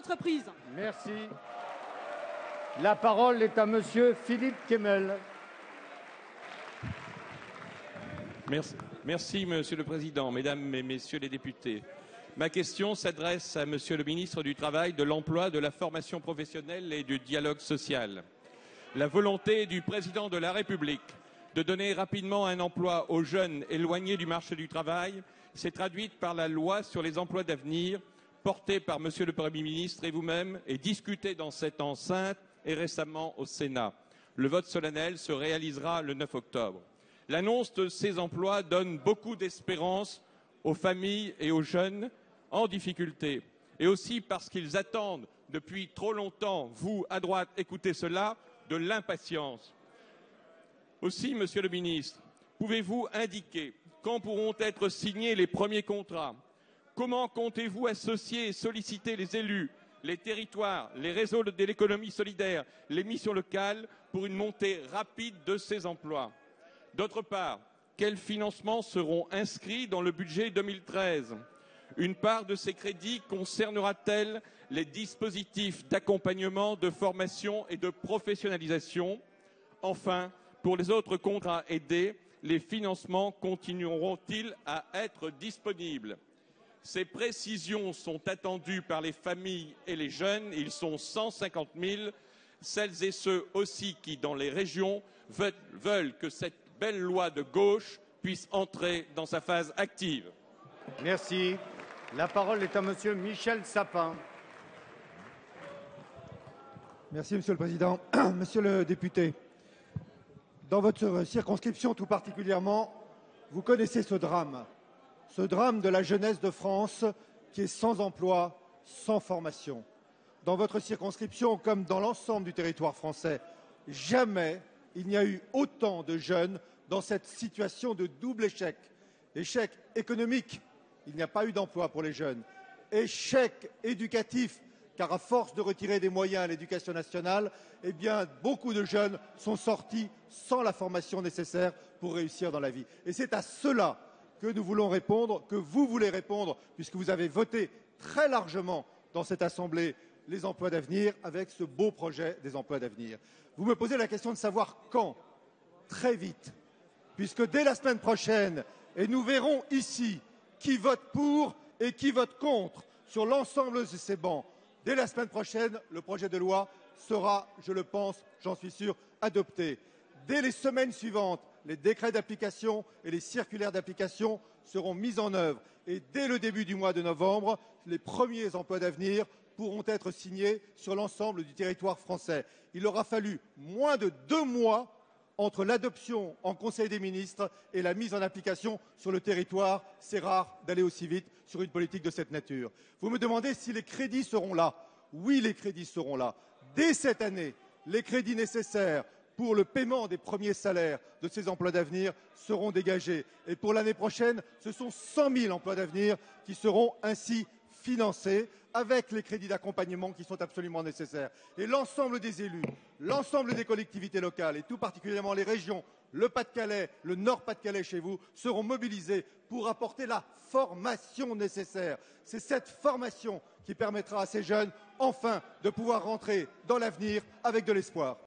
entreprises. Merci. La parole est à monsieur Philippe Kemmel. Merci, Monsieur le Président, Mesdames et Messieurs les députés. Ma question s'adresse à Monsieur le ministre du Travail, de l'Emploi, de la formation professionnelle et du dialogue social. La volonté du Président de la République de donner rapidement un emploi aux jeunes éloignés du marché du travail s'est traduite par la loi sur les emplois d'avenir, portée par Monsieur le Premier ministre et vous-même et discutée dans cette enceinte et récemment au Sénat. Le vote solennel se réalisera le 9 octobre. L'annonce de ces emplois donne beaucoup d'espérance aux familles et aux jeunes en difficulté, et aussi parce qu'ils attendent depuis trop longtemps, vous, à droite, écoutez cela, de l'impatience. Aussi, Monsieur le ministre, pouvez-vous indiquer quand pourront être signés les premiers contrats? Comment comptez-vous associer et solliciter les élus, les territoires, les réseaux de l'économie solidaire, les missions locales pour une montée rapide de ces emplois? D'autre part, quels financements seront inscrits dans le budget 2013? Une part de ces crédits concernera-t-elle les dispositifs d'accompagnement, de formation et de professionnalisation? Enfin, pour les autres contrats aidés, les financements continueront-ils à être disponibles? Ces précisions sont attendues par les familles et les jeunes. Ils sont 150 000, celles et ceux aussi qui, dans les régions, veulent que cette belle loi de gauche puisse entrer dans sa phase active. Merci. La parole est à monsieur Michel Sapin. Merci, Monsieur le Président. Monsieur le député, dans votre circonscription tout particulièrement, vous connaissez ce drame de la jeunesse de France qui est sans emploi, sans formation. Dans votre circonscription, comme dans l'ensemble du territoire français, jamais il n'y a eu autant de jeunes dans cette situation de double échec. Échec économique, il n'y a pas eu d'emploi pour les jeunes. Échec éducatif, car à force de retirer des moyens à l'éducation nationale, eh bien, beaucoup de jeunes sont sortis sans la formation nécessaire pour réussir dans la vie. Et c'est à cela que nous voulons répondre, que vous voulez répondre, puisque vous avez voté très largement dans cette Assemblée les emplois d'avenir, avec ce beau projet des emplois d'avenir. Vous me posez la question de savoir quand. Très vite, puisque dès la semaine prochaine, et nous verrons ici qui vote pour et qui vote contre sur l'ensemble de ces bancs, dès la semaine prochaine, le projet de loi sera, je le pense, j'en suis sûr, adopté. Dès les semaines suivantes, les décrets d'application et les circulaires d'application seront mis en œuvre. Et dès le début du mois de novembre, les premiers emplois d'avenir pourront être signés sur l'ensemble du territoire français. Il aura fallu moins de 2 mois entre l'adoption en Conseil des ministres et la mise en application sur le territoire. C'est rare d'aller aussi vite sur une politique de cette nature. Vous me demandez si les crédits seront là. Oui, les crédits seront là. Dès cette année, les crédits nécessaires pour le paiement des premiers salaires de ces emplois d'avenir seront dégagés. Et pour l'année prochaine, ce sont 100 000 emplois d'avenir qui seront ainsi financés avec les crédits d'accompagnement qui sont absolument nécessaires. Et l'ensemble des élus, l'ensemble des collectivités locales et tout particulièrement les régions, le Pas-de-Calais, le Nord-Pas-de-Calais chez vous, seront mobilisés pour apporter la formation nécessaire. C'est cette formation qui permettra à ces jeunes, enfin, de pouvoir rentrer dans l'avenir avec de l'espoir.